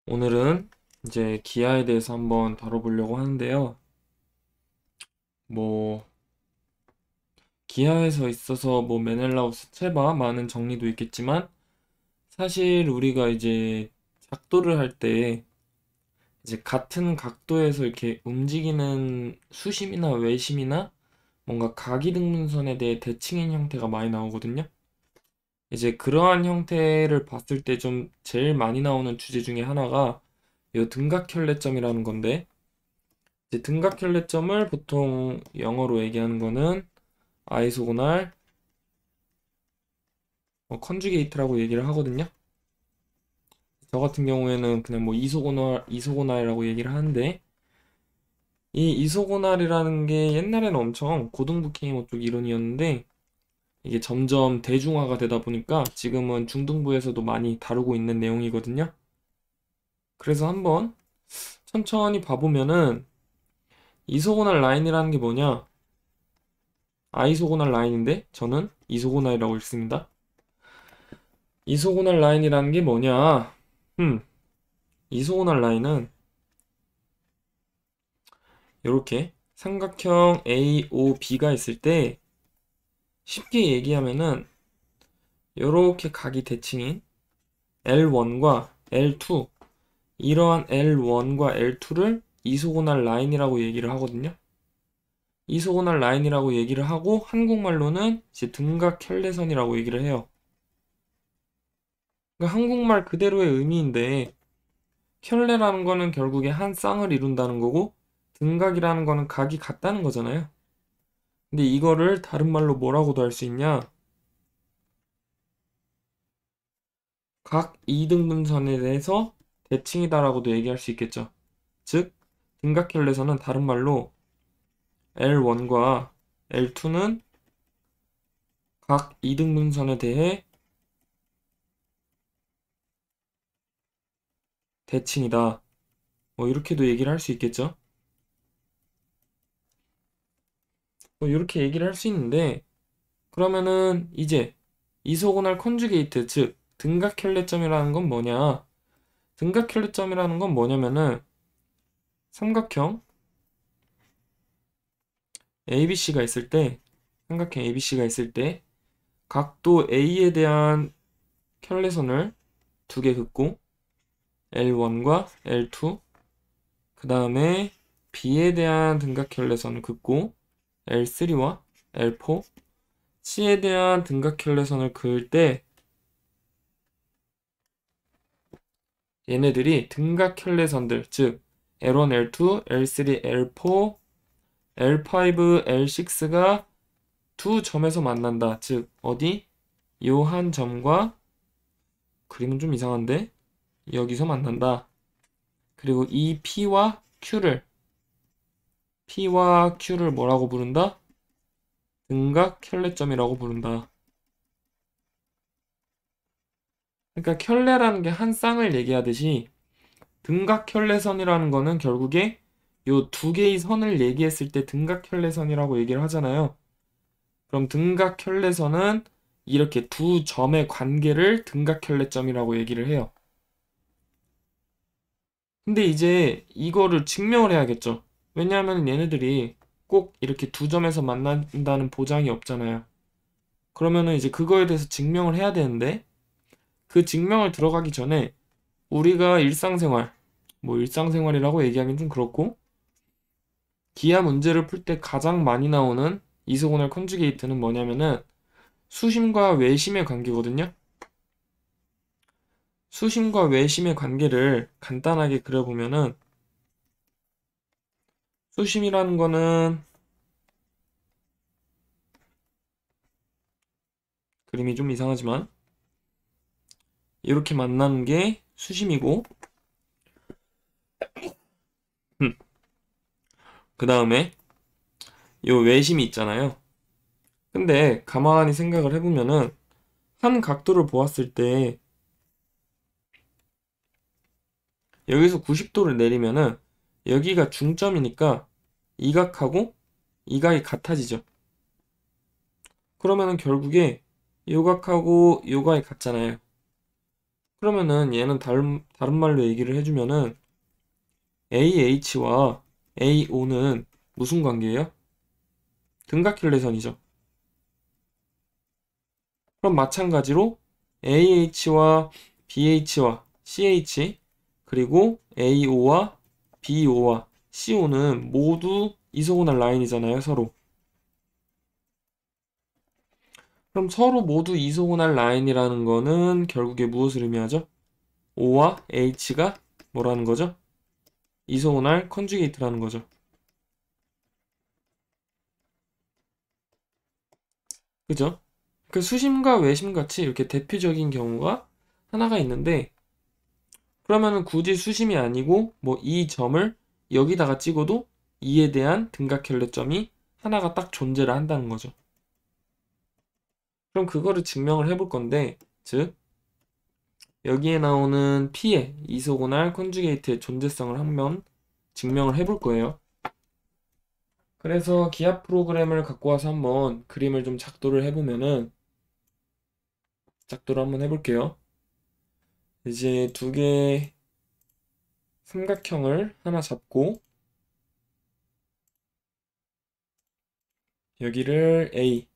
오늘은 이제 기아에 대해서 한번 다뤄보려고 하는데요. 뭐, 기아에서 있어서 뭐 메넬라우스 체바 많은 정리도 있겠지만, 사실 우리가 이제 작도를 할 때 이제 같은 각도에서 이렇게 움직이는 수심이나 외심이나 뭔가 각이등분선에 대해 대칭인 형태가 많이 나오거든요. 이제 그러한 형태를 봤을 때 좀 제일 많이 나오는 주제 중에 하나가 이 등각현례점이라는 건데, 이제 등각현례점을 보통 영어로 얘기하는 거는 아이소고날 컨주게이트라고 얘기를 하거든요. 저 같은 경우에는 그냥 뭐 이소고날이라고 얘기를 하는데, 이 이소고날이라는 게 옛날에는 엄청 고등부 케이모 쪽 이론이었는데, 이게 점점 대중화가 되다 보니까 지금은 중등부에서도 많이 다루고 있는 내용이거든요. 그래서 한번 천천히 봐보면은 이소고날 라인이라는 게 뭐냐? 아이소고날 라인인데 저는 이소고날이라고 읽습니다. 이소고날 라인이라는 게 뭐냐? 음, 이소고날 라인은 이렇게 삼각형 AOB가 있을 때 쉽게 얘기하면은 이렇게 각이 대칭인 L1과 L2, 이러한 L1과 L2를 이소고날 라인이라고 얘기를 하거든요. 이소고날 라인이라고 얘기를 하고 한국말로는 이제 등각현례선이라고 얘기를 해요. 그러니까 한국말 그대로의 의미인데 켤레라는 거는 결국에 한 쌍을 이룬다는 거고 등각이라는 거는 각이 같다는 거잖아요. 근데 이거를 다른 말로 뭐라고도 할 수 있냐? 각 이등분선에 대해서 대칭이다라고도 얘기할 수 있겠죠. 즉, 등각현례선은 다른 말로 L1과 L2는 각 이등분선에 대해 대칭이다. 뭐 이렇게도 얘기를 할 수 있겠죠. 뭐 이렇게 얘기를 할 수 있는데 그러면은 이제 이소고날 컨주게이트, 즉 등각현례점이라는 건 뭐냐? 등각현례점이라는 건 뭐냐면은 삼각형 ABC가 있을 때, 삼각형 ABC가 있을 때 각도 A에 대한 현례선을 두 개 긋고 L1과 L2, 그 다음에 B에 대한 등각현례선을 긋고 L3와 L4, C에 대한 등각현례선을 그을 때 얘네들이 등각현례선들, 즉 L1, L2, L3, L4, L5, L6가 두 점에서 만난다. 즉 어디? 요 한 점과 그림은 좀 이상한데 여기서 만난다. 그리고 이 P와 Q를 뭐라고 부른다? 등각현례점이라고 부른다. 그러니까 현례라는 게 한 쌍을 얘기하듯이 등각현례선이라는 거는 결국에 요 두 개의 선을 얘기했을 때 등각현례선이라고 얘기를 하잖아요. 그럼 등각현례선은 이렇게 두 점의 관계를 등각현례점이라고 얘기를 해요. 근데 이제 이거를 증명을 해야겠죠. 왜냐하면 얘네들이 꼭 이렇게 두 점에서 만난다는 보장이 없잖아요. 그러면은 이제 그거에 대해서 증명을 해야 되는데 그 증명을 들어가기 전에 우리가 일상생활, 뭐 일상생활이라고 얘기하긴 좀 그렇고 기하 문제를 풀 때 가장 많이 나오는 이소고날 컨주게이트는 뭐냐면은 수심과 외심의 관계거든요. 수심과 외심의 관계를 간단하게 그려보면은 수심이라는 거는 그림이 좀 이상하지만 이렇게 만나는 게 수심이고 그 다음에 요 외심이 있잖아요. 근데 가만히 생각을 해보면은 한 각도를 보았을 때 여기서 90도를 내리면은 여기가 중점이니까 이 각하고 이 각이 같아지죠. 그러면은 결국에 요 각하고 요 각이 같잖아요. 그러면은 얘는 다른 말로 얘기를 해주면은 AH와 AO는 무슨 관계예요? 등각혈레선이죠. 그럼 마찬가지로 AH와 BH와 CH 그리고 AO와 BO와 CO는 모두 이소고날 라인이잖아요, 서로. 그럼 서로 모두 이소고날 라인이라는 거는 결국에 무엇을 의미하죠? O와 H가 뭐라는 거죠? 이소고날 컨주게이트라는 거죠. 그죠? 그 수심과 외심 같이 이렇게 대표적인 경우가 하나가 있는데 그러면은 굳이 수심이 아니고 뭐 이 점을 여기다가 찍어도 이에 대한 등각혈레점이 하나가 딱 존재를 한다는 거죠. 그럼 그거를 증명을 해볼 건데 즉 여기에 나오는 P의 이소고날 컨주게이트의 존재성을 한번 증명을 해볼 거예요. 그래서 기하 프로그램을 갖고 와서 한번 그림을 좀 작도를 해보면은 작도를 한번 해볼게요. 이제 두 개의 삼각형을 하나 잡고 여기를 A,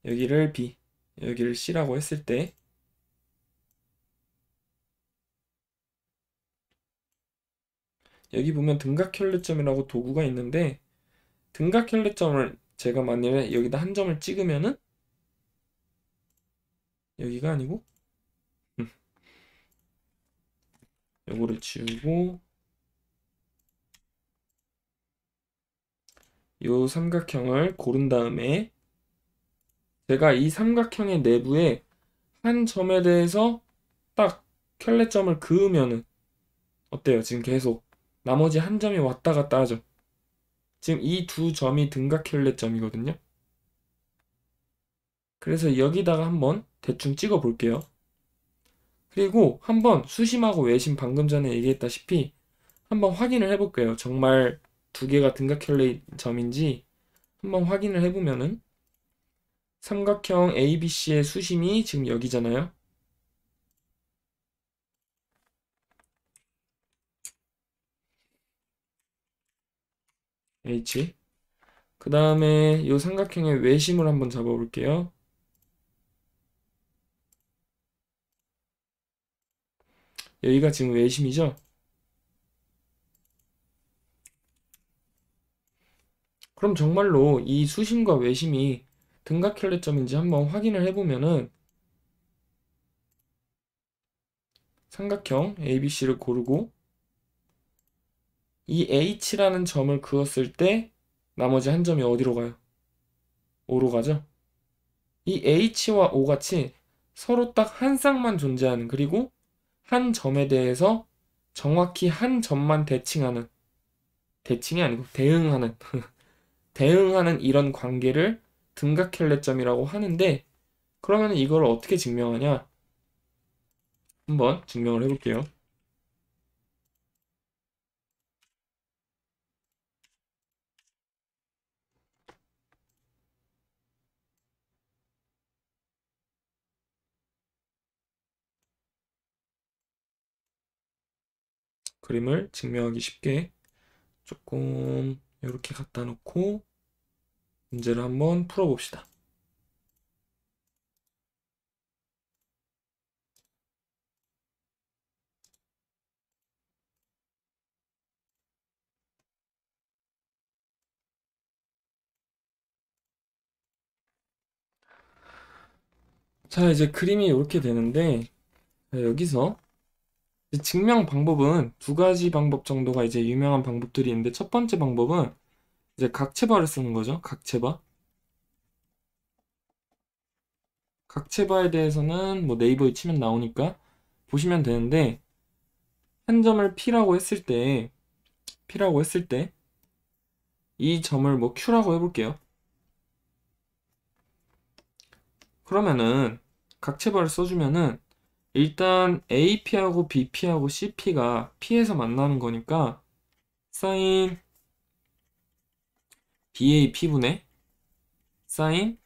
여기를 B, 여기를 C라고 했을 때 여기 보면 등각혈레점이라고 도구가 있는데 등각혈레점을 제가 만약에 여기다 한 점을 찍으면은 여기가 아니고 요거를 지우고 요 삼각형을 고른 다음에 제가 이 삼각형의 내부에 한 점에 대해서 딱 켤레점을 그으면은 어때요? 지금 계속 나머지 한 점이 왔다 갔다 하죠. 지금 이 두 점이 등각혈레점이거든요. 그래서 여기다가 한번 대충 찍어 볼게요. 그리고 한번 수심하고 외심 방금 전에 얘기했다시피 한번 확인을 해볼게요. 정말 두 개가 등각혈레점인지 한번 확인을 해보면은 삼각형 ABC의 수심이 지금 여기잖아요. H. 그 다음에 이 삼각형의 외심을 한번 잡아볼게요. 여기가 지금 외심이죠? 그럼 정말로 이 수심과 외심이 등각혈레점인지 한번 확인을 해보면은 삼각형 ABC를 고르고 이 H라는 점을 그었을 때 나머지 한 점이 어디로 가요? O로 가죠? 이 H와 O 같이 서로 딱 한 쌍만 존재하는 그리고 한 점에 대해서 정확히 한 점만 대칭하는 대칭이 아니고 대응하는 대응하는 이런 관계를 등각혈레점이라고 하는데 그러면 이걸 어떻게 증명하냐? 한번 증명을 해볼게요. 그림을 증명하기 쉽게 조금 이렇게 갖다 놓고 문제를 한번 풀어봅시다. 자, 이제 그림이 이렇게 되는데 여기서 증명 방법은 두 가지 방법 정도가 이제 유명한 방법들이 있는데 첫 번째 방법은 이제 각체바를 쓰는 거죠. 각체바. 각체바에 대해서는 뭐 네이버에 치면 나오니까 보시면 되는데 한 점을 P라고 했을 때 이 점을 뭐 Q라고 해볼게요. 그러면은 각체바를 써주면은 일단 AP하고 BP하고 CP가 P에서 만나는 거니까 사인 BAP분의 사인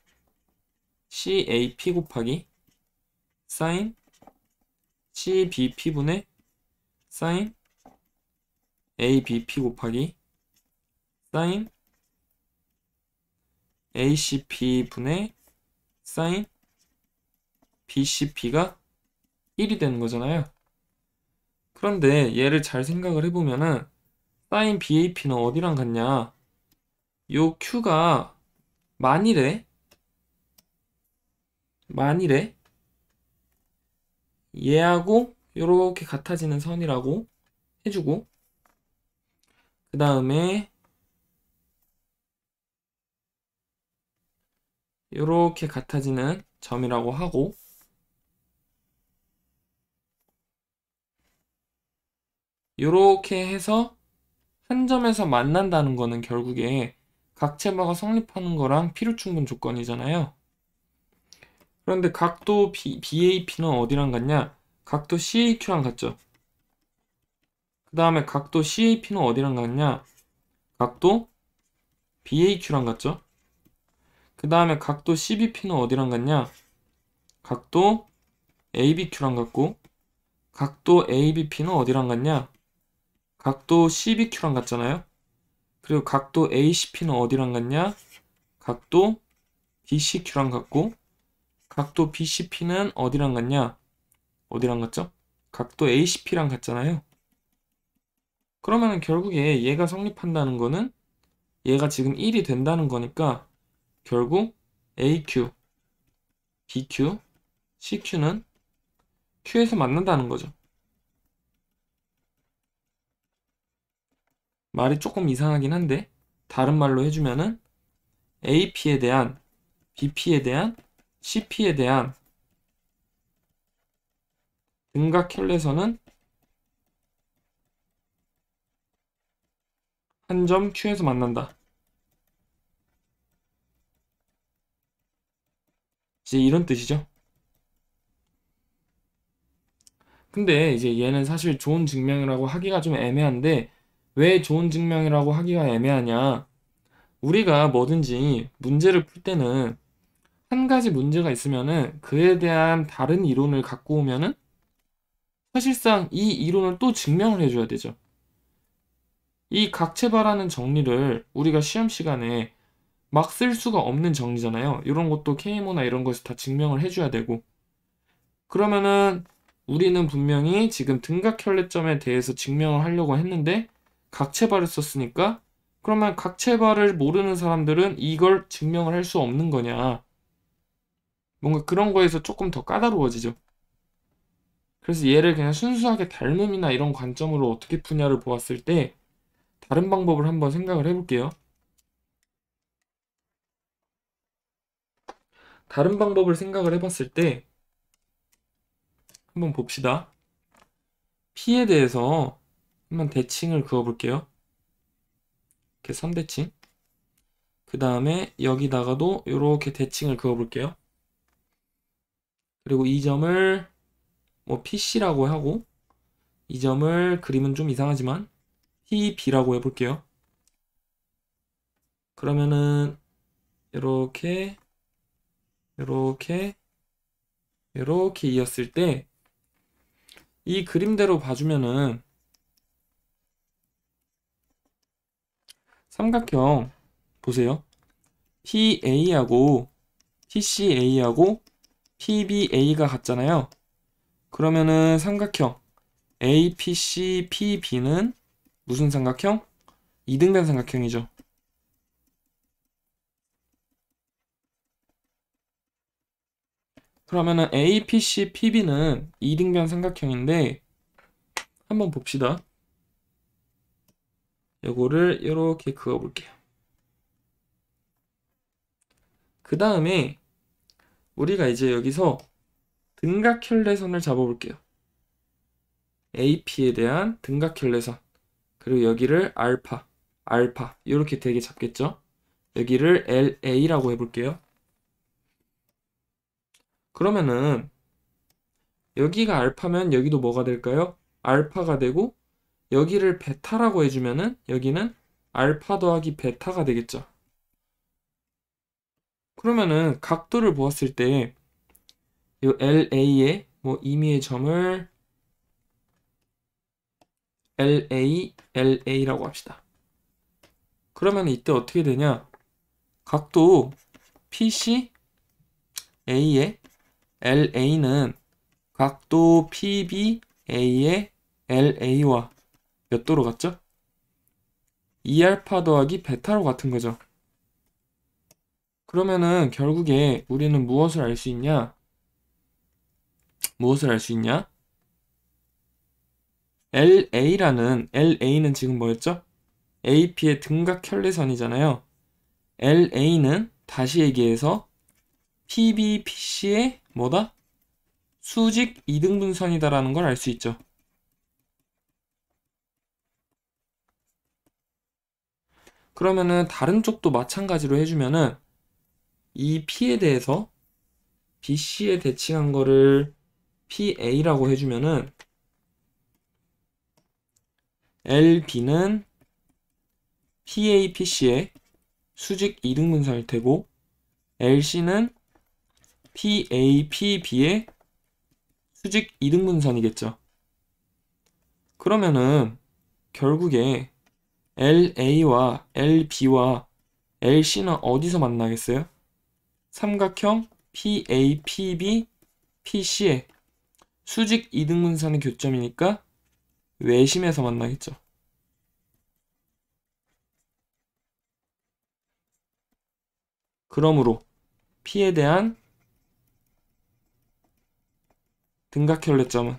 CAP 곱하기 사인 CBP분의 사인 ABP 곱하기 사인 ACP분의 사인 BCP가 1이 되는 거잖아요. 그런데 얘를 잘 생각을 해보면은 사인 BAP는 어디랑 같냐? 요 Q가 만일에 얘하고 요렇게 같아지는 선이라고 해주고, 그 다음에 요렇게 같아지는 점이라고 하고, 요렇게 해서 한 점에서 만난다는 거는 결국에 각체바가 성립하는 거랑 필요충분 조건이잖아요. 그런데 각도 BAP는 어디랑 같냐? 각도 CAQ랑 같죠? 그 다음에 각도 CAP는 어디랑 같냐? 각도 BAQ랑 같죠? 그 다음에 각도 CBP는 어디랑 같냐? 각도 ABQ랑 같고, 각도 ABP는 어디랑 같냐? 각도 CBQ랑 같잖아요? 그리고 각도 ACP는 어디랑 같냐? 각도 BCQ랑 같고, 각도 BCP는 어디랑 같냐? 어디랑 같죠? 각도 ACP랑 같잖아요. 그러면 결국에 얘가 성립한다는 거는 얘가 지금 1이 된다는 거니까 결국 AQ, BQ, CQ는 Q에서 만난다는 거죠. 말이 조금 이상하긴 한데 다른 말로 해주면은 AP에 대한 BP에 대한 CP에 대한 등각혈례선은 한 점 Q에서 만난다. 이제 이런 뜻이죠. 근데 이제 얘는 사실 좋은 증명이라고 하기가 좀 애매한데, 왜 좋은 증명이라고 하기가 애매하냐? 우리가 뭐든지 문제를 풀 때는 한 가지 문제가 있으면은 그에 대한 다른 이론을 갖고 오면은 사실상 이 이론을 또 증명을 해줘야 되죠. 이 각체바라는 정리를 우리가 시험 시간에 막 쓸 수가 없는 정리잖아요. 이런 것도 KMO나 이런 것에서 다 증명을 해줘야 되고, 그러면은 우리는 분명히 지금 등각혈례점에 대해서 증명을 하려고 했는데 각체바를 썼으니까, 그러면 각체바를 모르는 사람들은 이걸 증명을 할 수 없는 거냐? 뭔가 그런 거에서 조금 더 까다로워지죠. 그래서 얘를 그냥 순수하게 닮음이나 이런 관점으로 어떻게 푸냐를 보았을 때 다른 방법을 한번 생각을 해볼게요. 다른 방법을 생각을 해봤을 때 한번 봅시다. P에 대해서 한번 대칭을 그어볼게요. 이렇게 선대칭. 그 다음에 여기다가도 이렇게 대칭을 그어볼게요. 그리고 이 점을 뭐 PC라고 하고, 이 점을 그림은 좀 이상하지만 PB라고 해볼게요. 그러면은 이렇게 이렇게 이렇게 이었을 때 이 그림대로 봐주면은 삼각형 보세요. PA하고 PCA하고 PBA가 같잖아요. 그러면은 삼각형 APC PB는 무슨 삼각형? 이등변 삼각형이죠. 그러면은 APC PB는 이등변 삼각형인데 한번 봅시다. 요거를 이렇게 그어볼게요. 그 다음에 우리가 이제 여기서 등각혈례선을 잡아볼게요. AP에 대한 등각혈례선. 그리고 여기를 알파 이렇게 되게 잡겠죠. 여기를 LA라고 해볼게요. 그러면은 여기가 알파면 여기도 뭐가 될까요? 알파가 되고, 여기를 베타라고 해주면은 여기는 알파 더하기 베타가 되겠죠. 그러면은 각도를 보았을 때 이 LA의 뭐 임의의 점을 LA, LA라고 합시다. 그러면 이때 어떻게 되냐? 각도 PCA의 LA는 각도 PBA의 LA와 몇 도로 같죠? 2알파 더하기 베타로 같은 거죠. 그러면은 결국에 우리는 무엇을 알 수 있냐? 무엇을 알 수 있냐? LA는 지금 뭐였죠? AP의 등각혈례선이잖아요. LA는 다시 얘기해서 PB, PC의 뭐다? 수직 이등분선이다라는 걸 알 수 있죠. 그러면은 다른 쪽도 마찬가지로 해주면은 이 P에 대해서 BC에 대칭한 거를 PA라고 해주면은 LB는 PA, PC의 수직 이등분선일 테고 LC는 PA, PB의 수직 이등분선이겠죠. 그러면은 결국에 LA와 LB와 LC는 어디서 만나겠어요? 삼각형 PA, PB, PC의 수직 이등분선의 교점이니까 외심에서 만나겠죠. 그러므로 P에 대한 등각혈례점은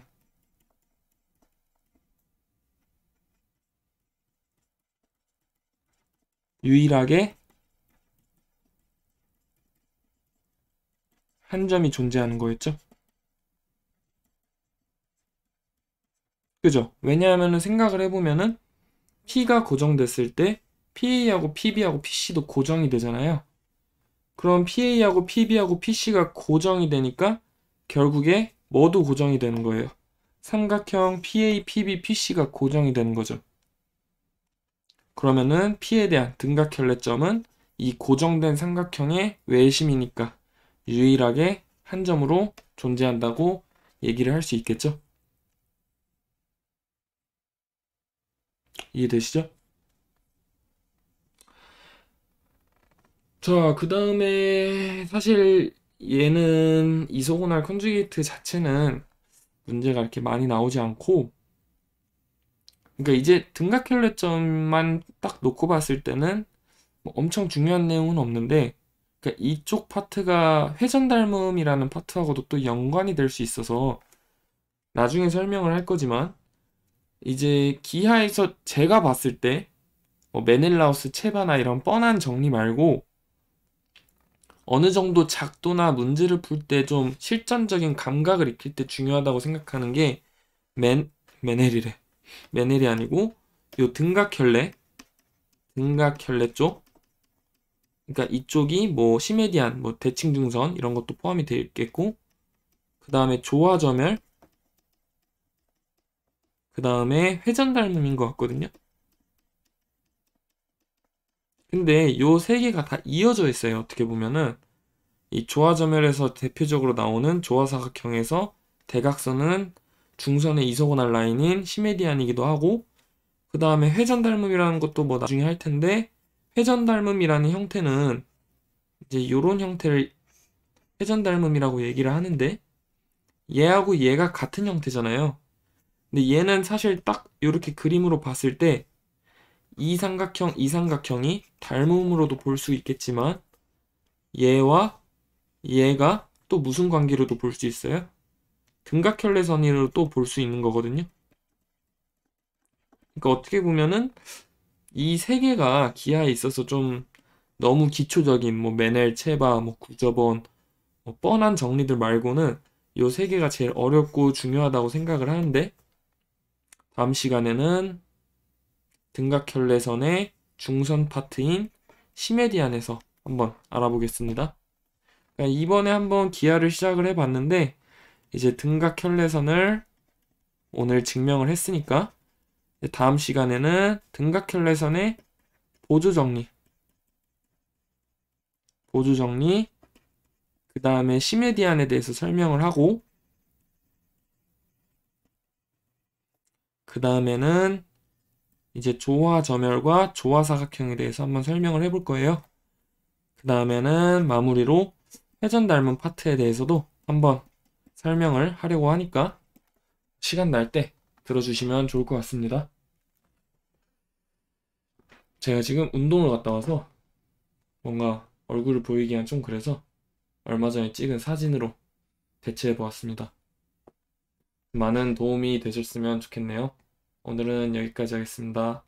유일하게 한 점이 존재하는 거였죠. 그죠? 왜냐하면 생각을 해보면은 P가 고정됐을 때 PA하고 PB하고 PC도 고정이 되잖아요. 그럼 PA하고 PB하고 PC가 고정이 되니까 결국에 뭐도 고정이 되는 거예요. 삼각형 PA, PB, PC가 고정이 되는 거죠. 그러면은 P에 대한 등각혈례점은 이 고정된 삼각형의 외심이니까 유일하게 한 점으로 존재한다고 얘기를 할 수 있겠죠? 이해되시죠? 자, 그 다음에 사실 얘는 이소고날 컨주게이트 자체는 문제가 이렇게 많이 나오지 않고, 그러니까 이제 등각혈례점만 딱 놓고 봤을 때는 뭐 엄청 중요한 내용은 없는데, 그러니까 이쪽 파트가 회전 닮음이라는 파트하고도 또 연관이 될 수 있어서 나중에 설명을 할 거지만, 이제 기하에서 제가 봤을 때 뭐 메넬라우스 체바나 이런 뻔한 정리 말고 어느 정도 작도나 문제를 풀 때 좀 실전적인 감각을 익힐 때 중요하다고 생각하는 게 메넬이래. 메넬이 아니고 요 등각혈례 쪽. 그러니까 이쪽이 뭐 시메디안, 뭐 대칭중선 이런 것도 포함이 되어 있겠고, 그 다음에 조화점열, 그 다음에 회전 닮음인 것 같거든요. 근데 요 세 개가 다 이어져 있어요. 어떻게 보면은 이 조화점열에서 대표적으로 나오는 조화사각형에서 대각선은 중선의 이소고날 라인인 시메디안이기도 하고, 그 다음에 회전 닮음이라는 것도 뭐 나중에 할 텐데, 회전 닮음이라는 형태는 이제 요런 형태를 회전 닮음이라고 얘기를 하는데, 얘하고 얘가 같은 형태잖아요. 근데 얘는 사실 딱 이렇게 그림으로 봤을 때 이 삼각형이 닮음으로도 볼 수 있겠지만 얘와 얘가 또 무슨 관계로도 볼 수 있어요? 등각혈례선으로 또 볼 수 있는 거거든요. 그러니까 어떻게 보면은 이 세 개가 기하에 있어서 좀 너무 기초적인 뭐 메넬, 체바, 뭐 구저본, 뭐 뻔한 정리들 말고는 요 세 개가 제일 어렵고 중요하다고 생각을 하는데, 다음 시간에는 등각혈례선의 중선 파트인 시메디안에서 한번 알아보겠습니다. 그러니까 이번에 한번 기하를 시작을 해봤는데 이제 등각혈례선을 오늘 증명을 했으니까 다음 시간에는 등각혈례선의 보조정리, 그 다음에 시메디안에 대해서 설명을 하고, 그 다음에는 이제 조화점열과 조화사각형에 대해서 한번 설명을 해볼 거예요. 그 다음에는 마무리로 회전 닮은 파트에 대해서도 한번 설명을 하려고 하니까 시간 날 때 들어주시면 좋을 것 같습니다. 제가 지금 운동을 갔다 와서 뭔가 얼굴을 보이기엔 좀 그래서 얼마 전에 찍은 사진으로 대체해 보았습니다. 많은 도움이 되셨으면 좋겠네요. 오늘은 여기까지 하겠습니다.